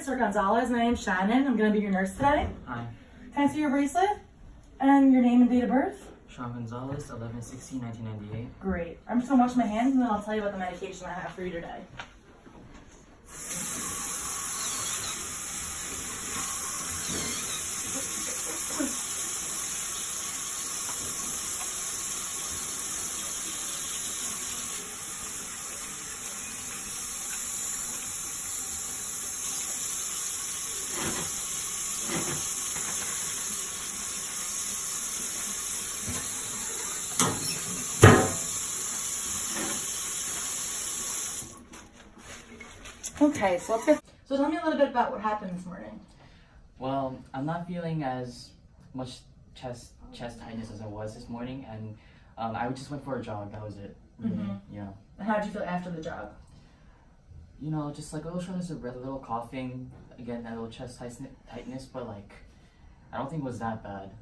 Mr. Gonzalez. My name's Shannon. I'm going to be your nurse today. Hi. Can I see your bracelet? And your name and date of birth? Sean Gonzalez, 11/16/1998. Great. I'm just going to wash my hands and then I'll tell you about the medication I have for you today. Okay, so tell me a little bit about what happened this morning. Well, I'm not feeling as much chest tightness as I was this morning, and I just went for a jog. That was it. Really. Yeah. And how did you feel after the jog? You know, just like a little shortness of breath, a little coughing, again, that little chest tightness, but like, I don't think it was that bad.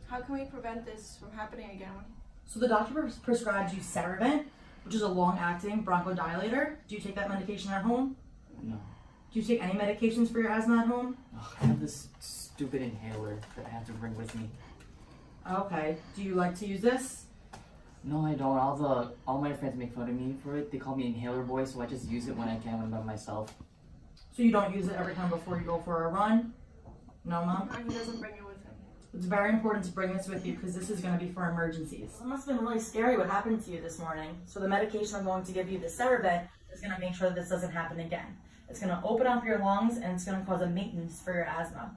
How can we prevent this from happening again? So the doctor prescribed you Serevent, which is a long-acting bronchodilator. Do you take that medication at home? No. Do you take any medications for your asthma at home? Ugh, I have this stupid inhaler that I have to bring with me. Okay. Do you like to use this? No, I don't. All my friends make fun of me for it. They call me inhaler boy, so I just use it when I can when I'm by myself. So you don't use it every time before you go for a run? No, Mom? He doesn't bring it with him. It's very important to bring this with you because this is going to be for emergencies. It must have been really scary what happened to you this morning. So the medication I'm going to give you, the Serevent, is going to make sure that this doesn't happen again. It's going to open up your lungs and it's going to cause a maintenance for your asthma.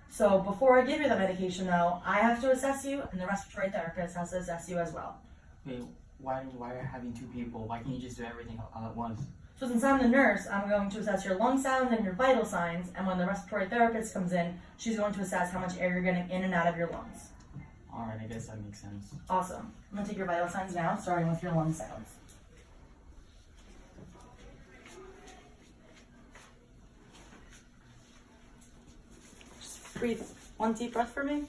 So before I give you the medication though, I have to assess you and the respiratory therapist has to assess you as well. Wait, why are you having two people? Why can't you just do everything all at once? So since I'm the nurse, I'm going to assess your lung sounds and your vital signs, and when the respiratory therapist comes in, she's going to assess how much air you're getting in and out of your lungs. Alright, I guess that makes sense. Awesome. I'm going to take your vital signs now, starting with your lung sounds. Just breathe one deep breath for me.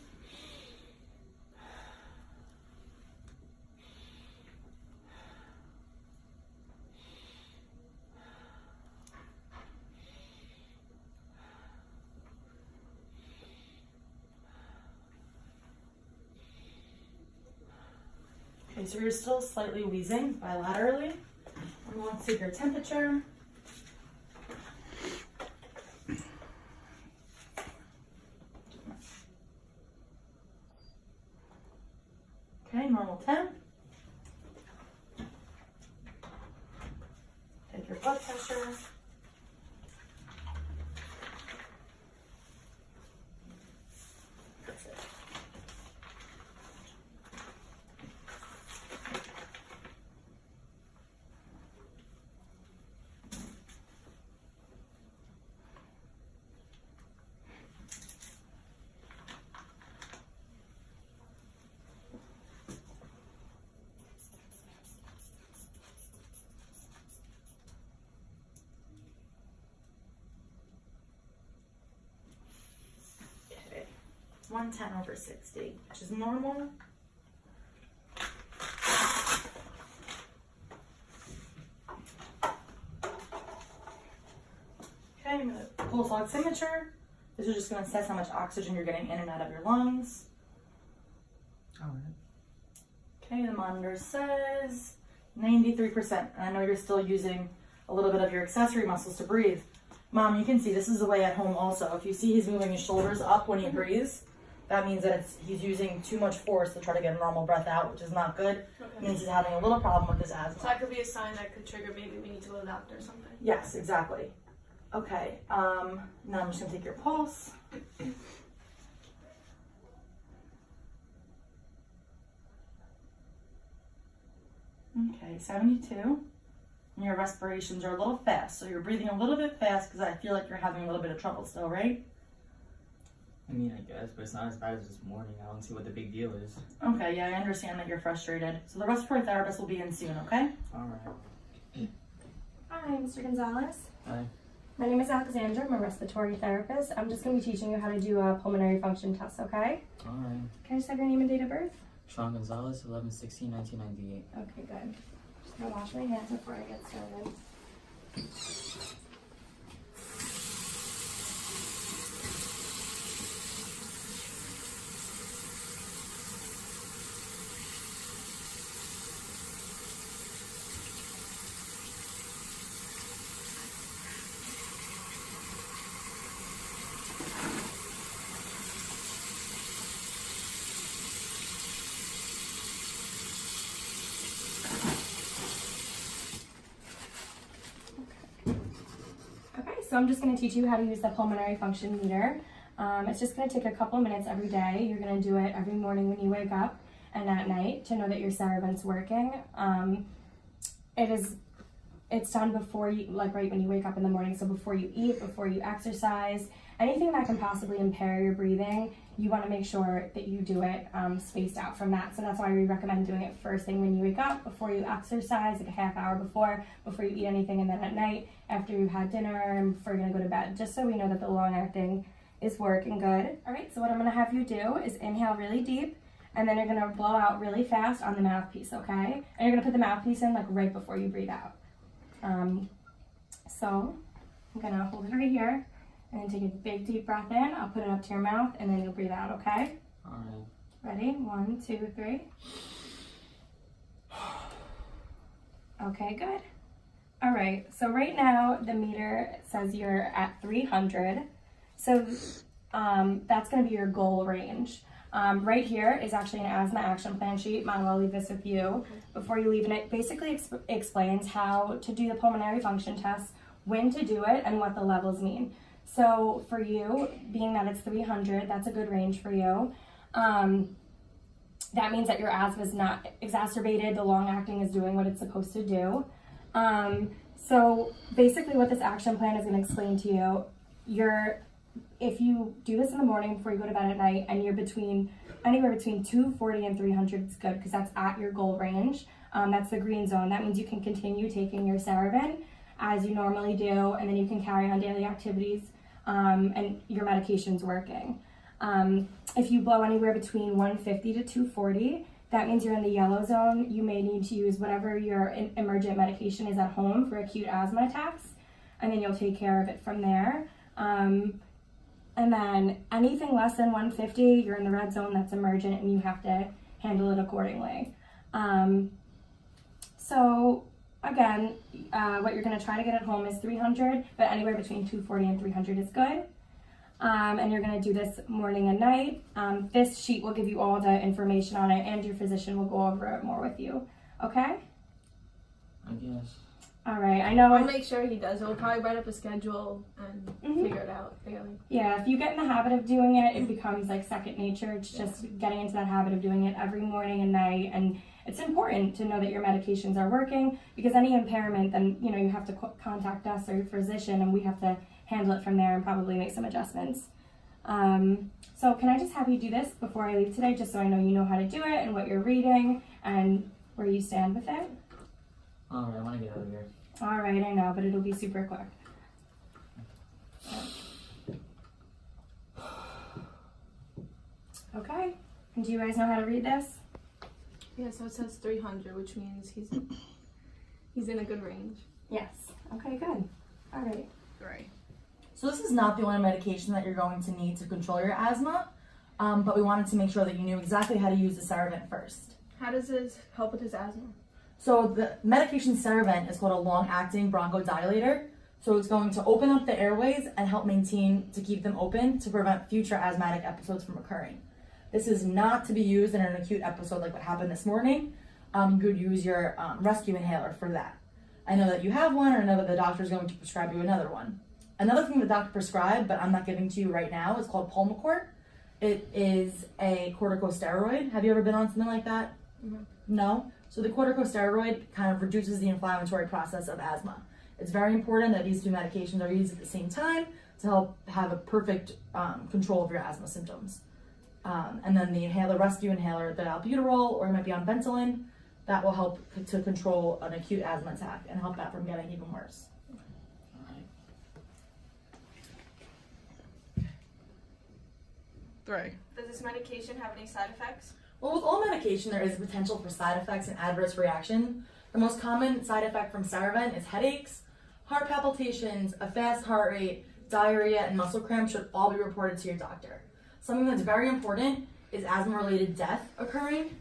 Okay, so you're still slightly wheezing bilaterally. I'm going to take your temperature. Okay, normal temp. Take your blood pressure. That's it. Okay, 110/60, which is normal. Okay, I'm going to pulse oximeter. This is just going to assess how much oxygen you're getting in and out of your lungs. Alright. Okay, the monitor says 93%. And I know you're still using a little bit of your accessory muscles to breathe. Mom, you can see this is the way at home also. If you see he's moving his shoulders up when he breathes, that means that he's using too much force to try to get a normal breath out, which is not good. It means he's having a little problem with his asthma. So that could be a sign that could trigger maybe we need to go to the doctor or something. Yes, exactly. Okay, now I'm just gonna take your pulse. Okay, 72. And your respirations are a little fast, so you're breathing a little bit fast because I feel like you're having a little bit of trouble still, right? I mean, I guess, but it's not as bad as this morning. I don't see what the big deal is. Okay, yeah, I understand that you're frustrated. So the respiratory therapist will be in soon, okay? Alright. Hi, Mr. Gonzalez. Hi. My name is Alexandra. I'm a respiratory therapist. I'm just going to be teaching you how to do a pulmonary function test, okay? Alright. Can I just have your name and date of birth? Sean Gonzalez, 11/16/1998. Okay, good. Just going to wash my hands before I get started. So I'm just going to teach you how to use the pulmonary function meter. It's just going to take a couple minutes every day. You're going to do it every morning when you wake up and at night to know that your Serevent's working. It's done before you, like right when you wake up in the morning, so before you eat, before you exercise, anything that can possibly impair your breathing, you want to make sure that you do it spaced out from that. So that's why we recommend doing it first thing when you wake up, before you exercise, like a half hour before you eat anything, and then at night after you've had dinner and before you're going to go to bed, just so we know that the long acting is working good. All right, so what I'm going to have you do is inhale really deep, and then you're going to blow out really fast on the mouthpiece, okay? And you're going to put the mouthpiece in like right before you breathe out. So I'm going to hold it right here. And then take a big deep breath in. I'll put it up to your mouth and then you'll breathe out, okay? Alright. Ready? 1, 2, 3. Okay, good. All right, so right now the meter says you're at 300. So that's going to be your goal range. Right here is actually an asthma action plan sheet. Mom, I'll leave this with you before you leave. And it basically explains how to do the pulmonary function test, when to do it, and what the levels mean. So for you, being that it's 300, that's a good range for you. That means that your asthma is not exacerbated. The long acting is doing what it's supposed to do. So basically what this action plan is going to explain to you, if you do this in the morning before you go to bed at night and you're anywhere between 240 and 300, it's good because that's at your goal range. That's the green zone. That means you can continue taking your Serevent as you normally do, and then you can carry on daily activities and your medication's working. If you blow anywhere between 150 to 240, that means you're in the yellow zone. You may need to use whatever your emergent medication is at home for acute asthma attacks, and then you'll take care of it from there. And then anything less than 150, you're in the red zone, that's emergent, and you have to handle it accordingly. So again, what you're going to try to get at home is 300, but anywhere between 240 and 300 is good. And you're going to do this morning and night. This sheet will give you all the information on it, and your physician will go over it more with you. Okay? I guess. All right. I know. I'll make sure he does. He'll probably write up a schedule and figure it out daily. Yeah, if you get in the habit of doing it, it becomes like second nature. It's just getting into that habit of doing it every morning and night. And it's important to know that your medications are working, because any impairment, then you have to contact us or your physician, and we have to handle it from there and probably make some adjustments. So can I just have you do this before I leave today, just so I know you know how to do it and what you're reading and where you stand with it? Alright, I want to get out of here. All right, I know, but it'll be super quick. Okay, and do you guys know how to read this? Yeah, so it says 300, which means he's in a good range. Yes. Okay, good. All right. Right. So this is not the only medication that you're going to need to control your asthma, but we wanted to make sure that you knew exactly how to use the Serevent first. How does this help with his asthma? So the medication Serevent is called a long-acting bronchodilator. So it's going to open up the airways and help to keep them open to prevent future asthmatic episodes from occurring. This is not to be used in an acute episode like what happened this morning. You could use your rescue inhaler for that. I know that you have one, or I know that the doctor is going to prescribe you another one. Another thing the doctor prescribed, but I'm not giving to you right now, is called Pulmicort. It is a corticosteroid. Have you ever been on something like that? Mm-hmm. No? So the corticosteroid kind of reduces the inflammatory process of asthma. It's very important that these two medications are used at the same time to help have a perfect control of your asthma symptoms. And then the rescue inhaler, the albuterol, or it might be on Ventolin, that will help to control an acute asthma attack and help that from getting even worse. Right. Does this medication have any side effects? Well, with all medication, there is a potential for side effects and adverse reaction. The most common side effect from Serevent is headaches, heart palpitations, a fast heart rate, diarrhea, and muscle cramps should all be reported to your doctor. Something that's very important is asthma-related death occurring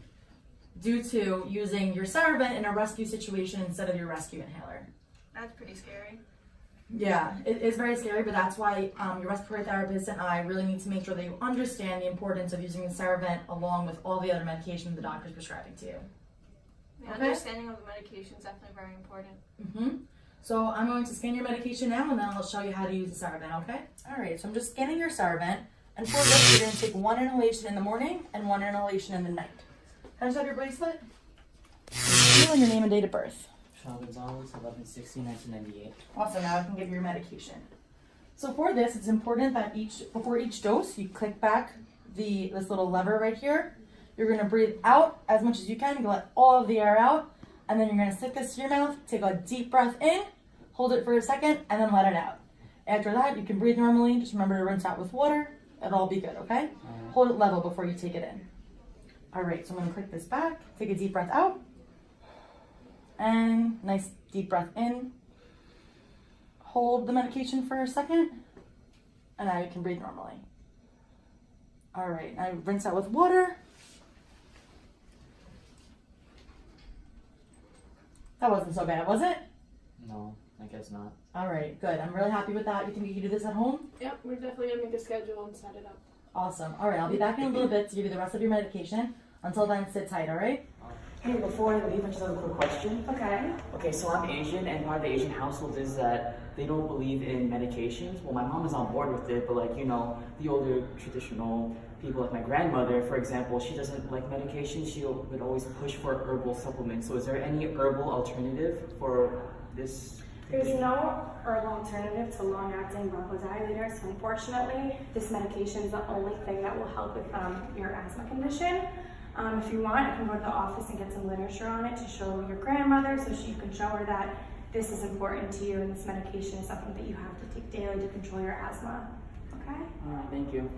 due to using your Serevent in a rescue situation instead of your rescue inhaler. That's pretty scary. Yeah, it is very scary, but that's why your respiratory therapist and I really need to make sure that you understand the importance of using the Serevent along with all the other medications the doctor's prescribing to you. The Okay. understanding of the medication is definitely very important. Mm-hmm. So I'm going to scan your medication now, and then I'll show you how to use the Serevent, okay? All right, so I'm just scanning your Serevent, and for this, you're gonna take one inhalation in the morning and one inhalation in the night. Can I just have your bracelet? You and your name and date of birth. Sean Gonzalez, 11/60/1998. Awesome, now I can give you your medication. So for this, it's important that before each dose, you click back this little lever right here. You're gonna breathe out as much as you can, you let all of the air out, and then you're gonna stick this to your mouth, take a deep breath in, hold it for a second, and then let it out. After that, you can breathe normally, just remember to rinse out with water, it'll all be good, okay? Hold it level before you take it in. All right, so I'm gonna click this back, take a deep breath out, and nice deep breath in. Hold the medication for a second, and now you can breathe normally. All right, now rinse out with water. That wasn't so bad, was it? No, I guess not. All right, good. I'm really happy with that. You think you can do this at home? Yep, we're definitely gonna make a schedule and set it up. Awesome. All right, I'll be back in a little bit to give you the rest of your medication. Until then, sit tight, all right? Hey, before I leave, I just have a quick question. Okay. Okay, so I'm Asian, and part of the Asian household is that they don't believe in medications. Well, my mom is on board with it, but like, you know, the older traditional people, like my grandmother, for example, she doesn't like medication. She would always push for herbal supplements. So is there any herbal alternative for this? There's no herbal alternative to long-acting bronchodilators, so unfortunately, this medication is the only thing that will help with your asthma condition. If you want, I can go to the office and get some literature on it to show your grandmother so you can show her that this is important to you and this medication is something that you have to take daily to control your asthma. Okay? All right, thank you.